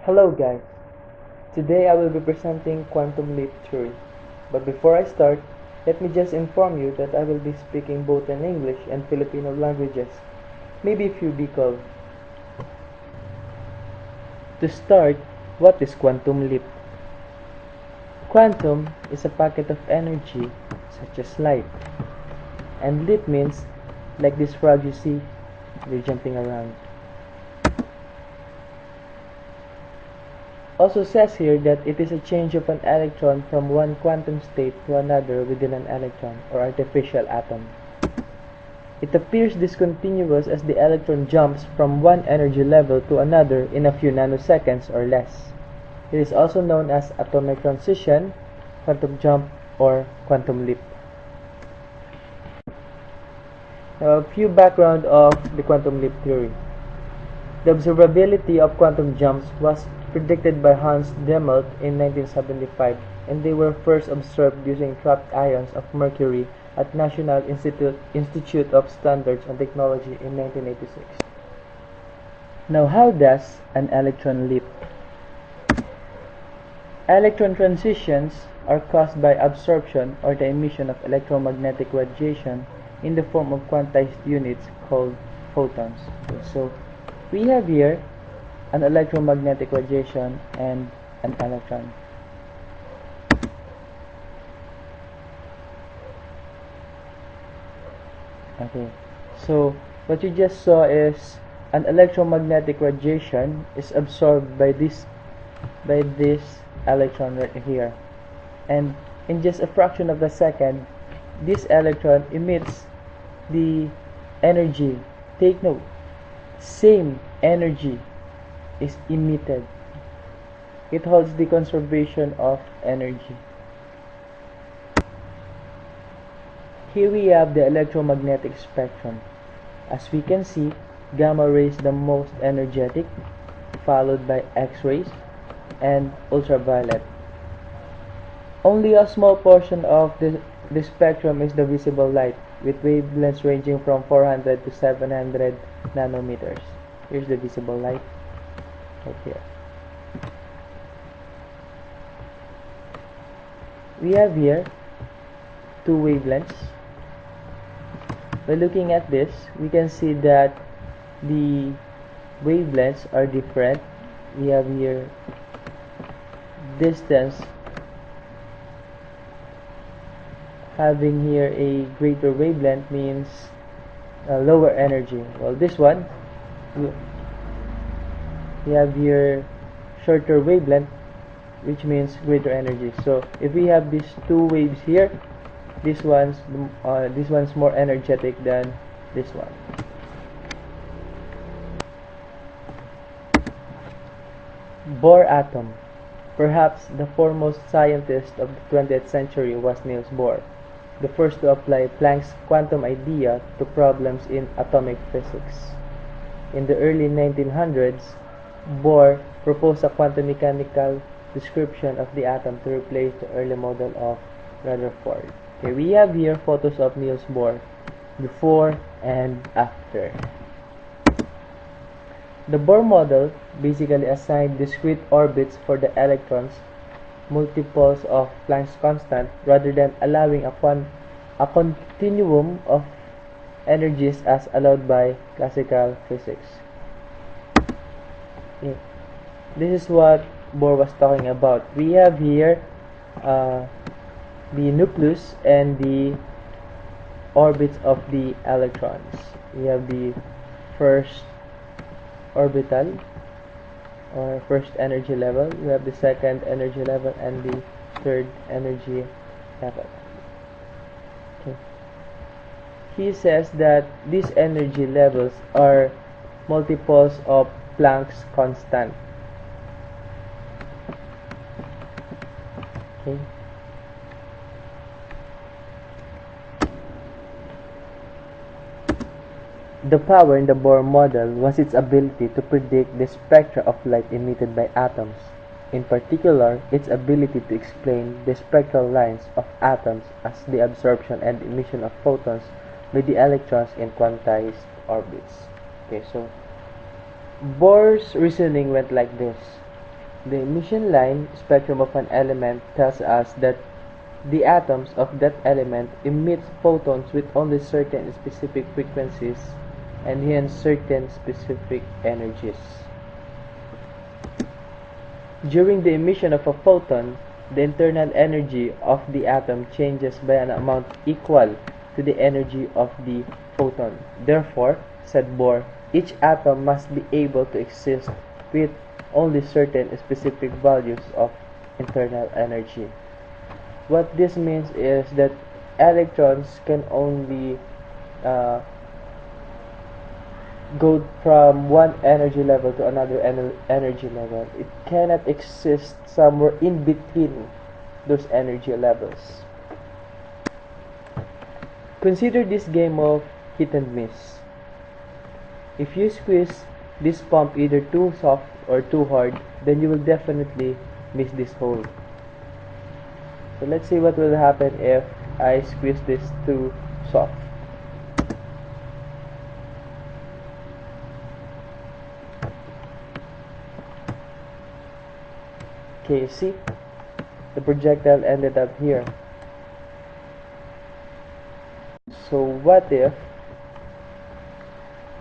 Hello guys, today I will be presenting quantum leap theory. But before I start, let me just inform you that I will be speaking both in English and Filipino languages, maybe a few Bicol. To start, what is quantum leap? Quantum is a packet of energy such as light, and leap means like this frog you see, they're jumping around. Also says here that it is a change of an electron from one quantum state to another within an electron or artificial atom. It appears discontinuous as the electron jumps from one energy level to another in a few nanoseconds or less. It is also known as atomic transition, quantum jump, or quantum leap. Now, a few background of the quantum leap theory. The observability of quantum jumps was predicted by Hans Dehmelt in 1975, and they were first observed using trapped ions of mercury at National Institute of Standards and Technology in 1986. Now, how does an electron leap? Electron transitions are caused by absorption or the emission of electromagnetic radiation in the form of quantized units called photons. So, we have here an electromagnetic radiation and an electron. Okay, so what you just saw is an electromagnetic radiation is absorbed by this electron right here, and in just a fraction of a second this electron emits the energy. Take note, same energy is emitted. It holds the conservation of energy. Here we have the electromagnetic spectrum. As we can see, gamma rays the most energetic, followed by X-rays and ultraviolet. Only a small portion of the spectrum is the visible light, with wavelengths ranging from 400 to 700 nanometers. Here's the visible light right here. We have here two wavelengths. By looking at this, we can see that the wavelengths are different. We have here distance having here a greater wavelength means lower energy. Well, this one we have here shorter wavelength, which means greater energy. So if we have these two waves here, this one's more energetic than this one. Bohr atom. Perhaps the foremost scientist of the 20th century was Niels Bohr, the first to apply Planck's quantum idea to problems in atomic physics. In the early 1900s, Bohr proposed a quantum mechanical description of the atom to replace the early model of Rutherford. Okay, we have here photos of Niels Bohr before and after. The Bohr model basically assigned discrete orbits for the electrons, multiples of Planck's constant, rather than allowing a continuum of energies as allowed by classical physics. Okay. This is what Bohr was talking about. We have here the nucleus and the orbits of the electrons. We have the first orbital or first energy level, we have the second energy level, and the third energy level. Okay. He says that these energy levels are multiples of Planck's constant. Okay. The power in the Bohr model was its ability to predict the spectra of light emitted by atoms, in particular its ability to explain the spectral lines of atoms as the absorption and emission of photons by the electrons in quantized orbits. Okay, so Bohr's reasoning went like this. The emission line spectrum of an element tells us that the atoms of that element emit photons with only certain specific frequencies and hence certain specific energies. During the emission of a photon, the internal energy of the atom changes by an amount equal to the energy of the photon. Therefore, said Bohr, each atom must be able to exist with only certain specific values of internal energy. What this means is that electrons can only go from one energy level to another energy level. It cannot exist somewhere in between those energy levels. Consider this game of hit and miss. If you squeeze this pump either too soft or too hard, then you will definitely miss this hole. So let's see what will happen if I squeeze this too soft. Okay, you see? The projectile ended up here. So what if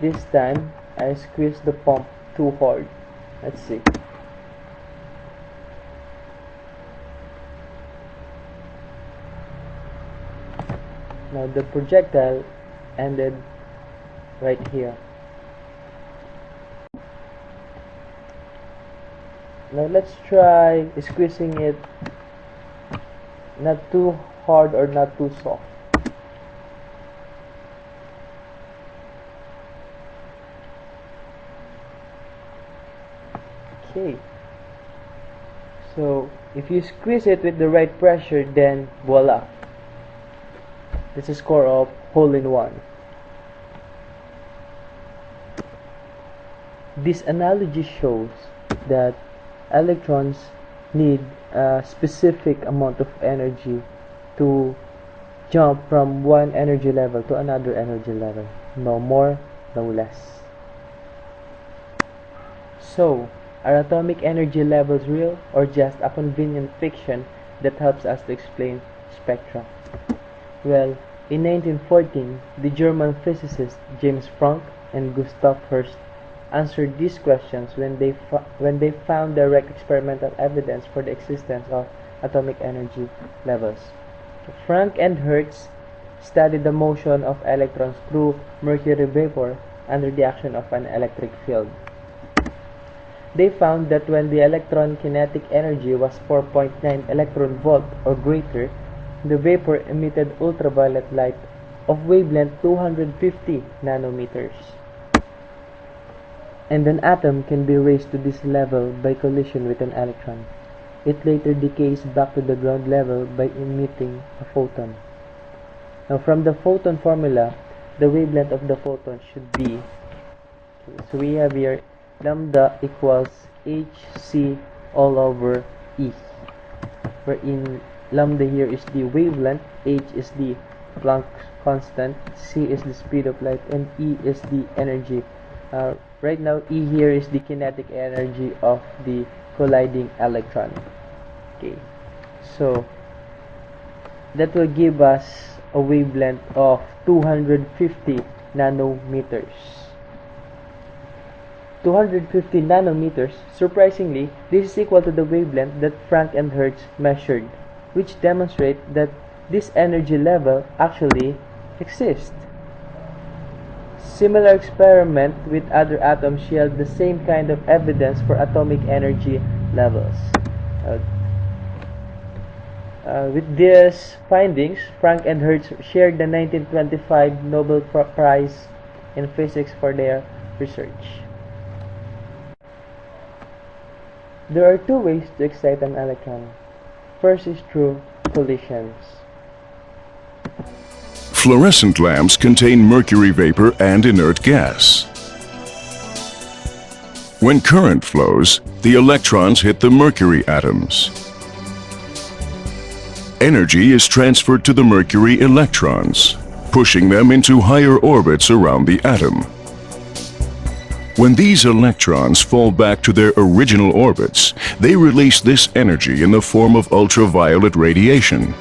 this time I squeeze the pump too hard? Let's see. Now the projectile ended right here. Now let's try squeezing it not too hard or not too soft. Okay, so if you squeeze it with the right pressure, then voila, this is a score of hole-in-one. This analogy shows that electrons need a specific amount of energy to jump from one energy level to another energy level. No more, no less. So, are atomic energy levels real or just a convenient fiction that helps us to explain spectra? Well, in 1914, the German physicists James Franck and Gustav Hertz answered these questions when they found direct experimental evidence for the existence of atomic energy levels. Franck and Hertz studied the motion of electrons through mercury vapor under the action of an electric field. They found that when the electron kinetic energy was 4.9 electron volt or greater, the vapor emitted ultraviolet light of wavelength 250 nanometers. And an atom can be raised to this level by collision with an electron. It later decays back to the ground level by emitting a photon. Now from the photon formula, the wavelength of the photon should be, so we have here lambda equals hc all over E, wherein lambda here is the wavelength, h is the Planck's constant, c is the speed of light, and E is the energy. Right now, E here is the kinetic energy of the colliding electron. Okay, so that will give us a wavelength of 250 nanometers. 250 nanometers, surprisingly, this is equal to the wavelength that Franck and Hertz measured, which demonstrate that this energy level actually exists. Similar experiment with other atoms yield the same kind of evidence for atomic energy levels. With these findings, Franck and Hertz shared the 1925 Nobel Prize in Physics for their research. There are two ways to excite an electron. First is through collisions. Fluorescent lamps contain mercury vapor and inert gas. When current flows, the electrons hit the mercury atoms. Energy is transferred to the mercury electrons, pushing them into higher orbits around the atom. When these electrons fall back to their original orbits, they release this energy in the form of ultraviolet radiation.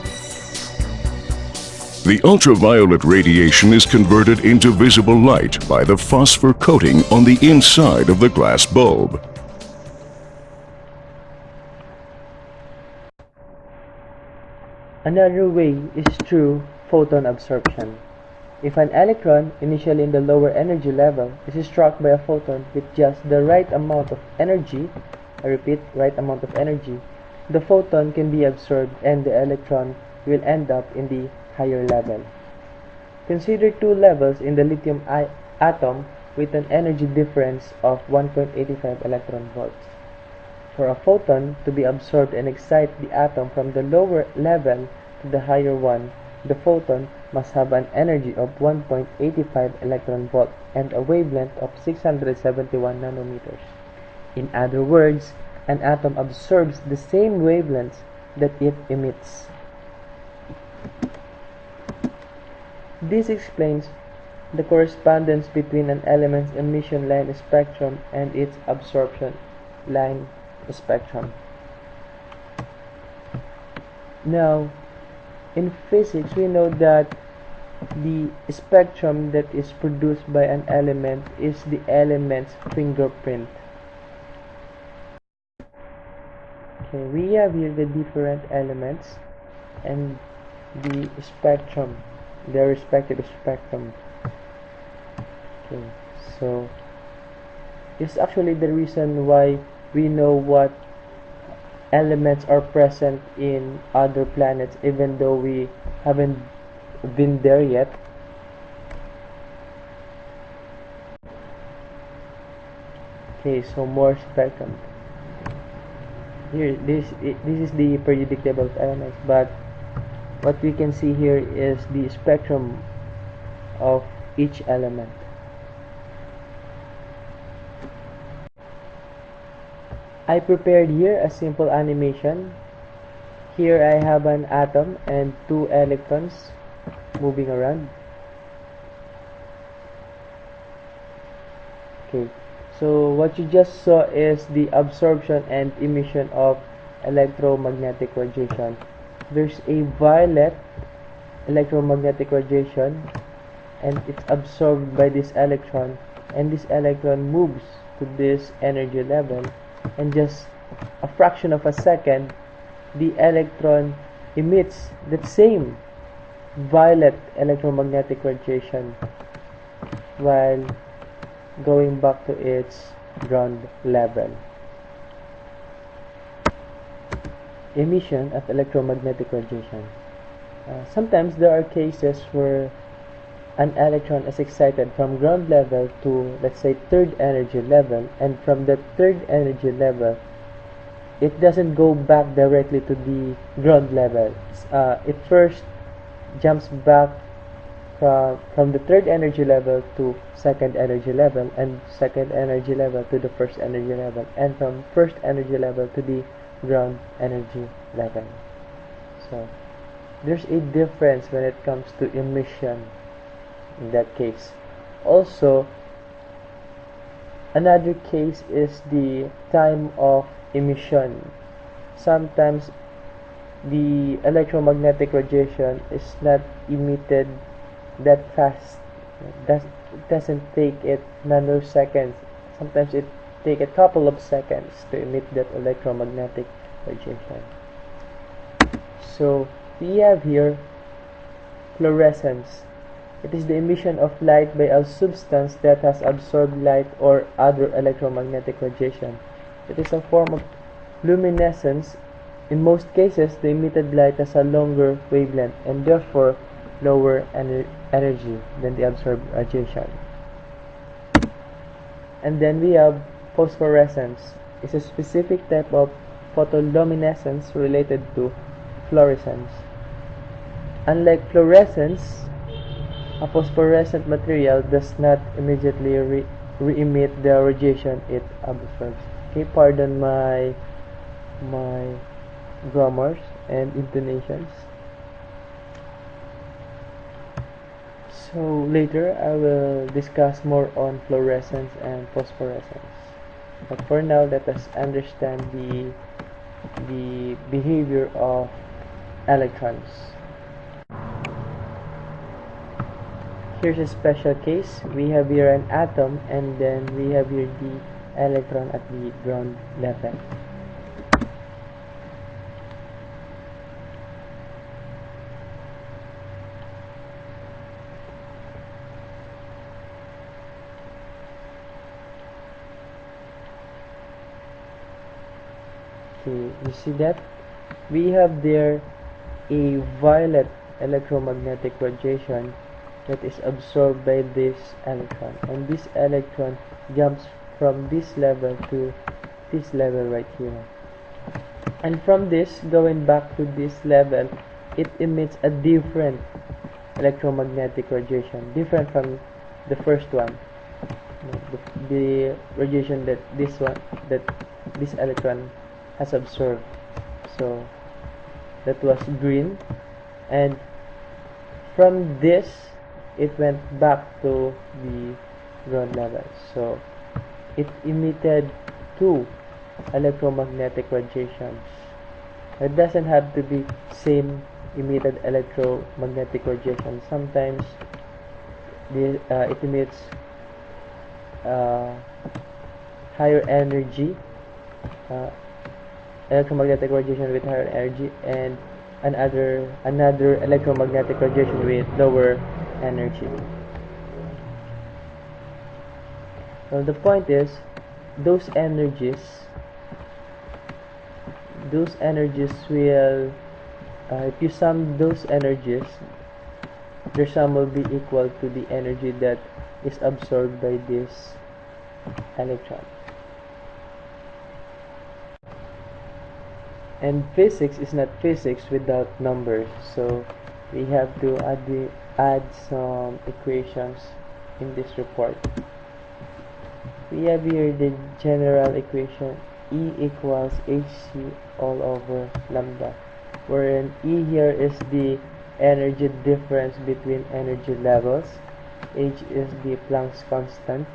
The ultraviolet radiation is converted into visible light by the phosphor coating on the inside of the glass bulb. Another way is through photon absorption. If an electron, initially in the lower energy level, is struck by a photon with just the right amount of energy, I repeat, right amount of energy, the photon can be absorbed and the electron will end up in the higher level. Consider two levels in the lithium atom with an energy difference of 1.85 electron volts. For a photon to be absorbed and excite the atom from the lower level to the higher one, the photon must have an energy of 1.85 electron volt and a wavelength of 671 nanometers. In other words, an atom absorbs the same wavelengths that it emits. This explains the correspondence between an element's emission line spectrum and its absorption line spectrum. Now, in physics, we know that the spectrum that is produced by an element is the element's fingerprint. Okay, we have here the different elements and the spectrum, their respective spectrum. Okay, so this is actually the reason why we know what elements are present in other planets even though we haven't been there yet. Okay, so more spectrum. Here, this is the periodic table of elements, but what we can see here is the spectrum of each element. I prepared here a simple animation. Here I have an atom and two electrons moving around. Okay, so what you just saw is the absorption and emission of electromagnetic radiation. There's a violet electromagnetic radiation and it's absorbed by this electron, and this electron moves to this energy level, and just a fraction of a second the electron emits that same violet electromagnetic radiation while going back to its ground level. Emission of electromagnetic radiation. Sometimes there are cases where an electron is excited from ground level to, let's say, third energy level, and from the third energy level it doesn't go back directly to the ground level. It first jumps back from the third energy level to second energy level, and second energy level to the first energy level, and from first energy level to the ground energy level. So there's a difference when it comes to emission in that case. Also, another case is the time of emission. Sometimes the electromagnetic radiation is not emitted that fast. It doesn't take it nanoseconds. Sometimes it takes a couple of seconds to emit that electromagnetic radiation. So we have here fluorescence. It is the emission of light by a substance that has absorbed light or other electromagnetic radiation. It is a form of luminescence. In most cases, the emitted light has a longer wavelength and therefore lower energy than the absorbed radiation. And then we have phosphorescence. It's a specific type of photoluminescence related to fluorescence. Unlike fluorescence, a phosphorescent material does not immediately re-emit the radiation it absorbs. Okay, pardon my grammars and intonations. So later I will discuss more on fluorescence and phosphorescence. But for now, let us understand the behavior of electrons. Here's a special case. We have here an atom, and then we have here the electron at the ground level. Okay, you see that? We have there a violet electromagnetic radiation that is absorbed by this electron, and this electron jumps from this level to this level right here, and from this going back to this level, it emits a different electromagnetic radiation, different from the first one, the radiation that this electron has absorbed. So that was green, and from this it went back to the ground level. So it emitted two electromagnetic radiations. It doesn't have to be same emitted electromagnetic radiation. Sometimes it emits higher energy electromagnetic radiation with higher energy, and another electromagnetic radiation with lower energy. So the point is, those energies will, if you sum those energies, their sum will be equal to the energy that is absorbed by this electron. And physics is not physics without numbers, so we have to add some equations in this report. We have here the general equation E equals hc all over lambda, wherein E here is the energy difference between energy levels, h is the Planck's constant,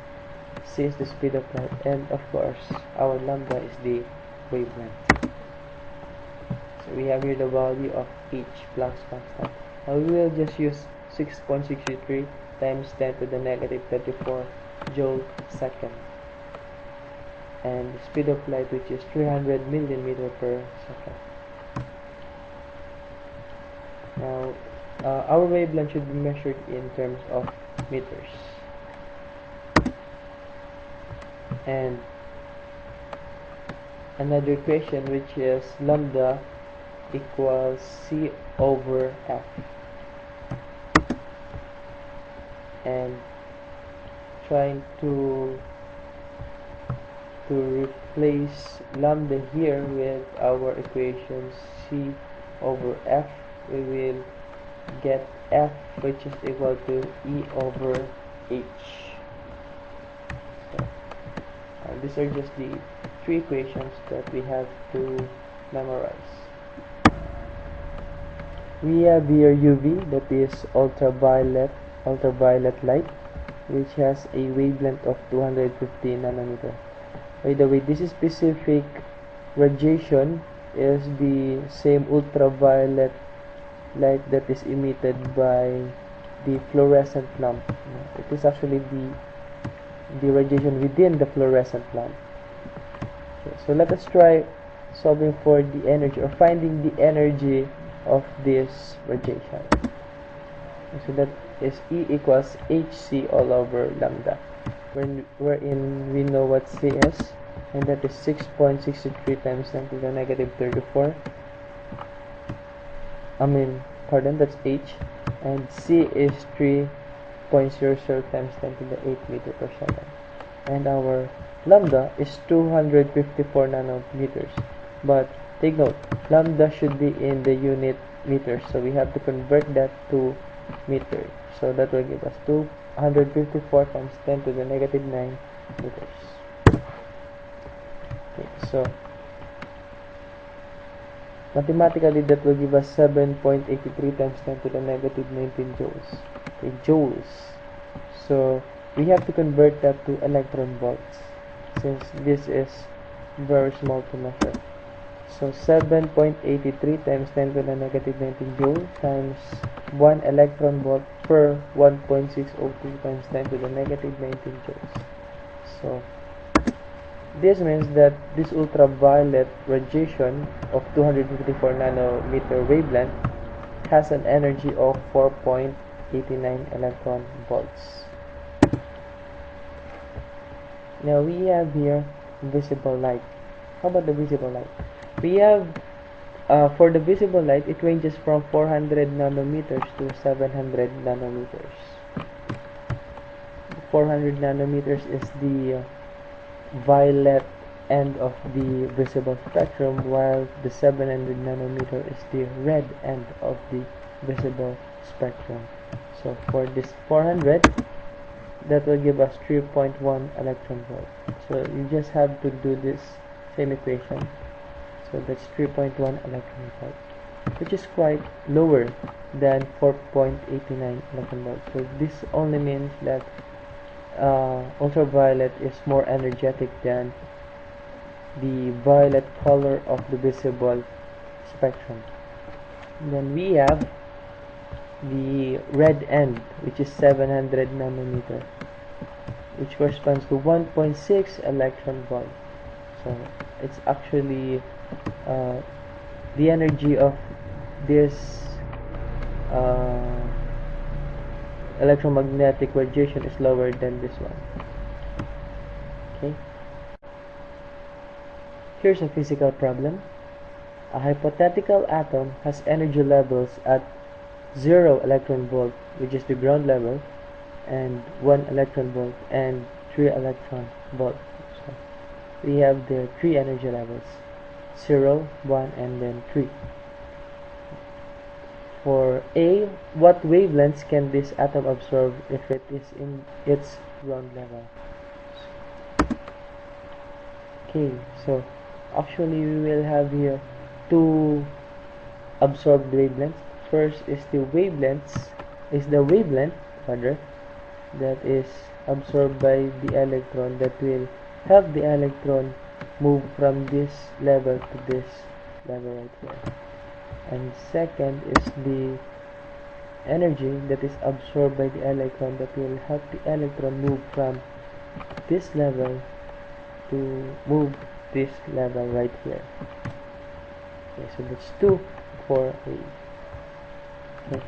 c is the speed of light, and of course our lambda is the wavelength. So we have here the value of h, Planck's constant. Now we will just use 6.63 times 10 to the negative 34 joule second, and the speed of light, which is 300 millimeter per second. Now our wavelength should be measured in terms of meters, and another equation, which is lambda equals c over f, and trying to replace lambda here with our equation c over f, we will get f, which is equal to e over h. So these are just the three equations that we have to memorize. We have here UV, that is ultraviolet light, which has a wavelength of 250 nanometer. By the way, this specific radiation is the same ultraviolet light that is emitted by the fluorescent lamp. It is actually the radiation within the fluorescent lamp. Okay, so let us try solving for the energy, or finding the energy of this radiation. So that is E equals hc all over lambda, wherein we know what c is, and that is 6.63 times 10 to the negative 34. That's h, and c is 3.00 times 10 to the 8 meter per second, and our lambda is 254 nanometers. But take note, lambda should be in the unit meters, so we have to convert that to meter. So that will give us 254 times 10 to the negative 9 meters. Okay, so Mathematically, that will give us 7.83 times 10 to the negative 19 joules. Okay, joules. So we have to convert that to electron volts, since this is very small to measure. So 7.83 times 10 to the negative 19 joule times 1 electron volt per 1.602 times 10 to the negative 19 joules. So this means that this ultraviolet radiation of 254 nanometer wavelength has an energy of 4.89 electron volts. Now we have here visible light. How about the visible light? We have for the visible light, it ranges from 400 nanometers to 700 nanometers. 400 nanometers is the violet end of the visible spectrum, while the 700 nanometer is the red end of the visible spectrum. So for this 400, that will give us 3.1 electron volt. So you just have to do this same equation. So that's 3.1 electron volt, which is quite lower than 4.89 electron volt. So this only means that ultraviolet is more energetic than the violet color of the visible spectrum. Then we have the red end, which is 700 nanometer, which corresponds to 1.6 electron volt. So it's actually the energy of this electromagnetic radiation is lower than this one. Okay. Here's a physical problem. A hypothetical atom has energy levels at 0 electron volt, which is the ground level, and 1 electron volt and 3 electron volt. So we have the 3 energy levels: 0, 1, and then 3. For A, what wavelengths can this atom absorb if it is in its ground level? Okay, so actually we will have here two absorbed wavelengths. First is the wavelength rather, that is absorbed by the electron, that will help the electron move from this level to this level right here. And second is the energy that is absorbed by the electron, that will help the electron move from this level to move this level right here. Okay, so that's 2 for A. Okay.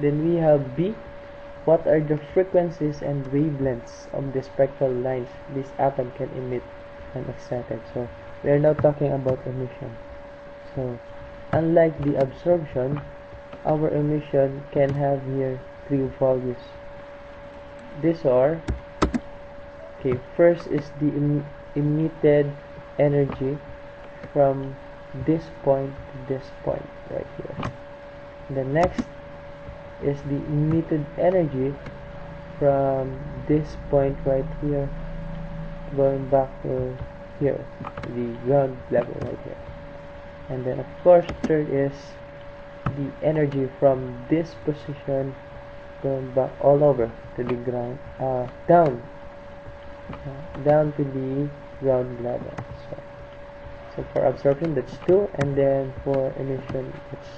Then we have B. What are the frequencies and wavelengths of the spectral lines this atom can emit when excited? So we are now talking about emission. So unlike the absorption, our emission can have here 3 values. These are, okay, first is the emitted energy from this point to this point right here. The next is the emitted energy from this point right here going back to here, the ground level right here. And then of course third is the energy from this position going back all over to the ground, down to the ground level. So for absorption that's 2, and then for emission it's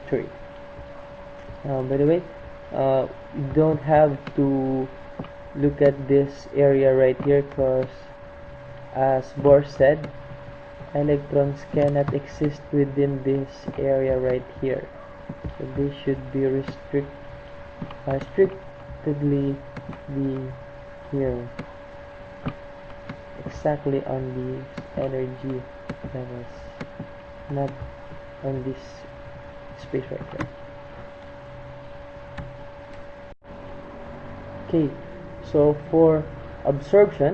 3. By the way, you don't have to look at this area right here, because as Bohr said, electrons cannot exist within this area right here. So they should be strictly be here, exactly on the energy levels, not on this space right here. Okay, so for absorption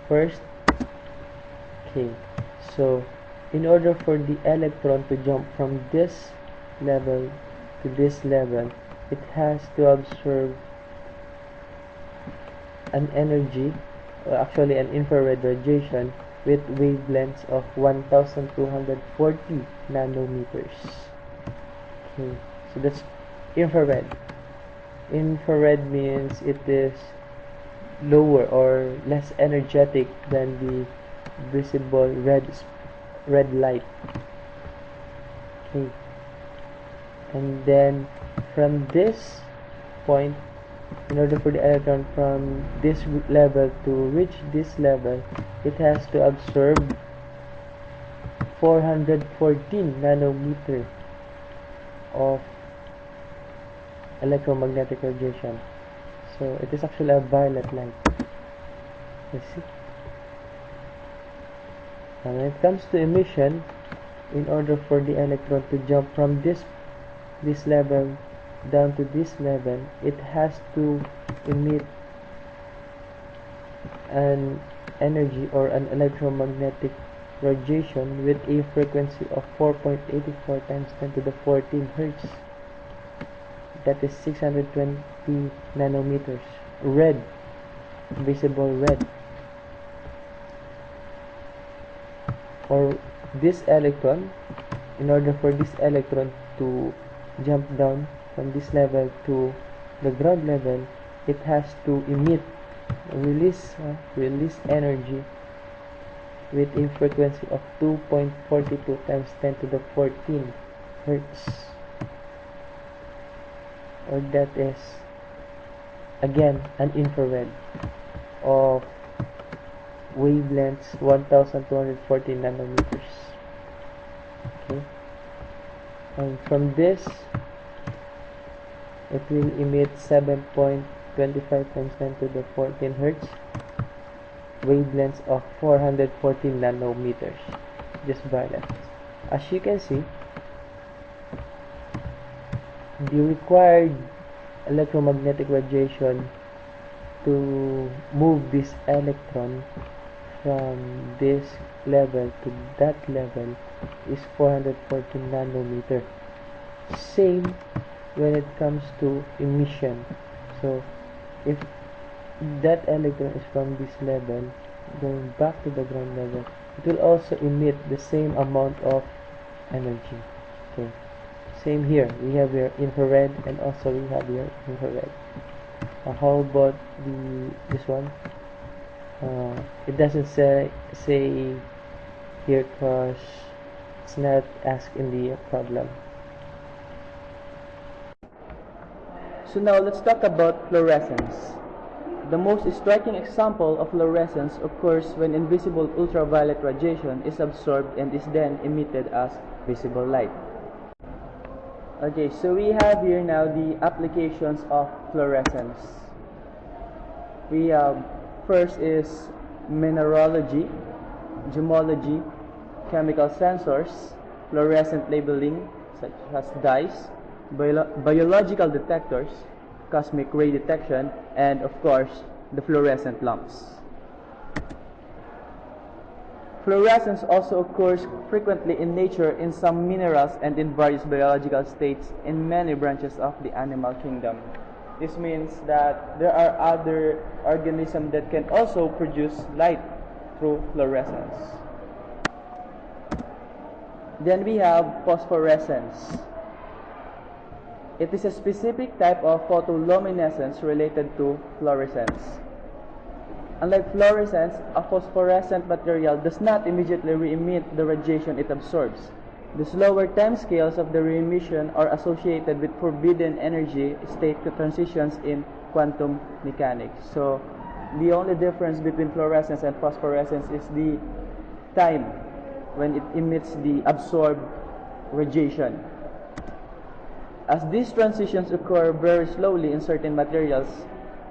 first, okay, so in order for the electron to jump from this level to this level, it has to absorb an energy, or actually an infrared radiation, with wavelengths of 1240 nanometers. Okay, so that's infrared. Infrared means it is lower or less energetic than the visible red light. Okay, and then from this point, in order for the electron from this level to reach this level, it has to absorb 414 nanometer of electromagnetic radiation. So it is actually a violet light. You see? And when it comes to emission, in order for the electron to jump from this level down to this level, it has to emit an energy or an electromagnetic radiation with a frequency of 4.84 times 10 to the 14 Hertz. That is 620 nanometers. Red, visible red. For this electron, in order for this electron to jump down from this level to the ground level, it has to emit, release energy with a frequency of 2.42 times 10 to the 14 Hertz. Or that is again an infrared of wavelengths 1240 nanometers. Okay, and from this it will emit 7.25 times 10 to the 14 Hertz, wavelengths of 414 nanometers, just violet. As you can see, the required electromagnetic radiation to move this electron from this level to that level is 414 nanometer. Same when it comes to emission. So if that electron is from this level going back to the ground level, it will also emit the same amount of energy. Okay, same here, we have here infrared and also we have here infrared. How about this one? It doesn't say here because it's not asked in the problem. So now let's talk about fluorescence. The most striking example of fluorescence occurs when invisible ultraviolet radiation is absorbed and is then emitted as visible light. Okay, so we have here now the applications of fluorescence. We have first is mineralogy, gemology, chemical sensors, fluorescent labeling such as dyes, biological detectors, cosmic ray detection, and of course the fluorescent lamps. Fluorescence also occurs frequently in nature in some minerals and in various biological states in many branches of the animal kingdom. This means that there are other organisms that can also produce light through fluorescence. Then we have phosphorescence. It is a specific type of photoluminescence related to fluorescence. Unlike fluorescence, a phosphorescent material does not immediately re-emit the radiation it absorbs. The slower timescales of the re-emission are associated with forbidden energy state transitions in quantum mechanics. So, the only difference between fluorescence and phosphorescence is the time when it emits the absorbed radiation. As these transitions occur very slowly in certain materials,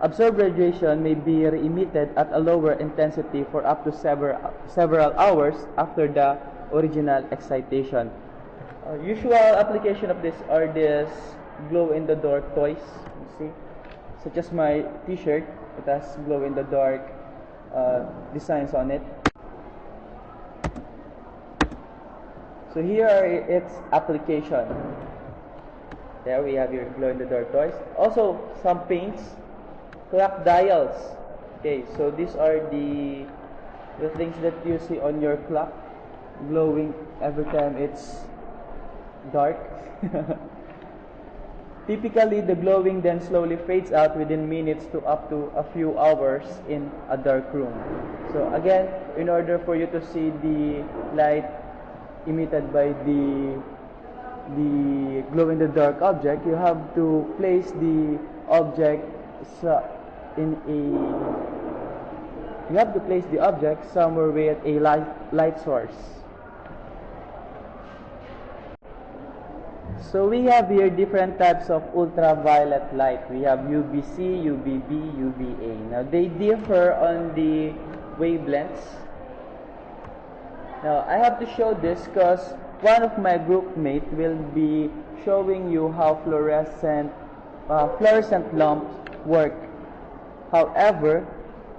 absorbed radiation may be re-emitted at a lower intensity for up to several hours after the original excitation. Usual application of this are these glow-in-the-dark toys, you see, such as my t-shirt. It has glow-in-the-dark designs on it. So here are its application. There we have your glow-in-the-dark toys. Also some paints, clock dials. Okay, so these are the the things that you see on your clock glowing every time it's dark. Typically, the glowing then slowly fades out within minutes to up to a few hours in a dark room. So again, in order for you to see the light emitted by the glow-in-the-dark object, you have to place the object somewhere with a light source. So we have here different types of ultraviolet light. We have UVC, UVB, UVA. Now they differ on the wavelengths. Now I have to show this because one of my group mates will be showing you how fluorescent lamps work. However,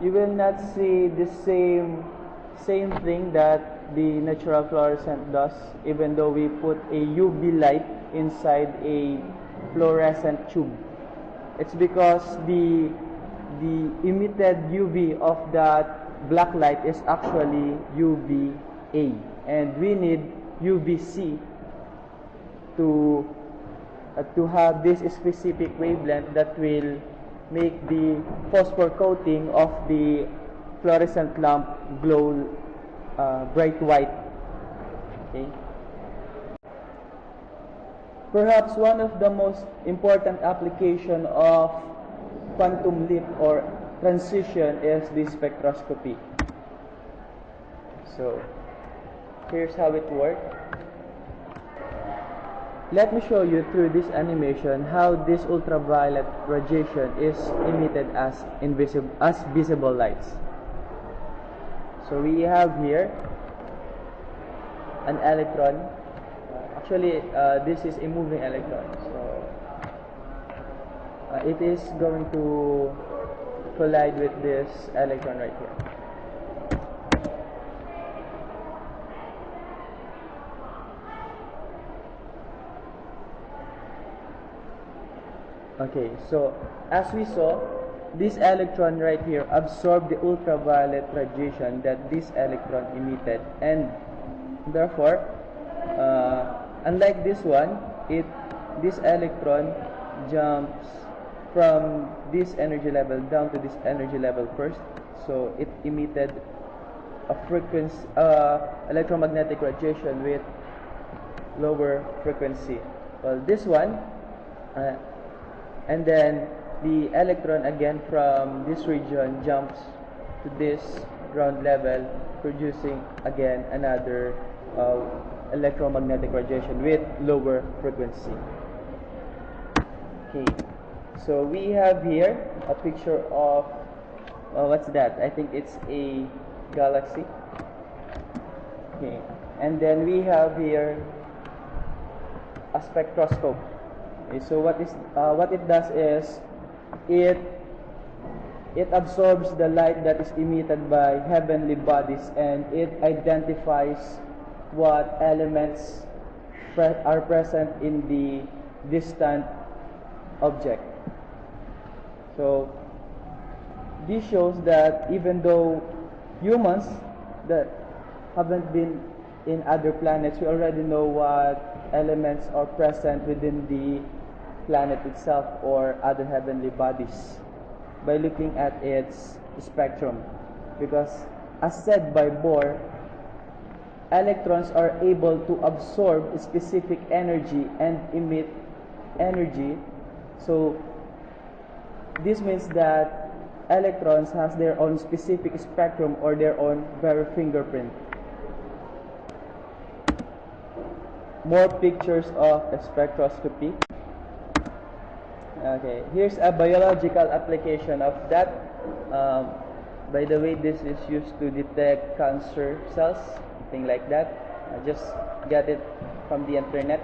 you will not see the same thing that the natural fluorescent does, even though we put a UV light inside a fluorescent tube. It's because the emitted UV of that black light is actually UVA, and we need UVC to have this specific wavelength that will make the phosphor coating of the fluorescent lamp glow bright white. Okay. Perhaps one of the most important application of quantum leap or transition is the spectroscopy. So here's how it works. Let me show you through this animation how this ultraviolet radiation is emitted as visible lights. So we have here an electron. Actually, this is a moving electron. So it is going to collide with this electron right here. Okay, so as we saw, this electron right here absorbed the ultraviolet radiation that this electron emitted, and therefore, unlike this one, this electron jumps from this energy level down to this energy level first. So it emitted a frequency, electromagnetic radiation with lower frequency. Well, this one. And then the electron again from this region jumps to this ground level, producing again another electromagnetic radiation with lower frequency. Okay, so we have here a picture of what's that? I think it's a galaxy. Okay, and then we have here a spectroscope. Okay, so what it does is it absorbs the light that is emitted by heavenly bodies, and it identifies what elements are present in the distant object. So this shows that even though humans that haven't been in other planets, we already know what elements are present within the planet itself or other heavenly bodies by looking at its spectrum, because as said by Bohr, electrons are able to absorb specific energy and emit energy. So this means that electrons has their own specific spectrum or their own very fingerprint. More pictures of spectroscopy. Okay, here's a biological application of that. By the way, this is used to detect cancer cells, thing like that. I just got it from the internet.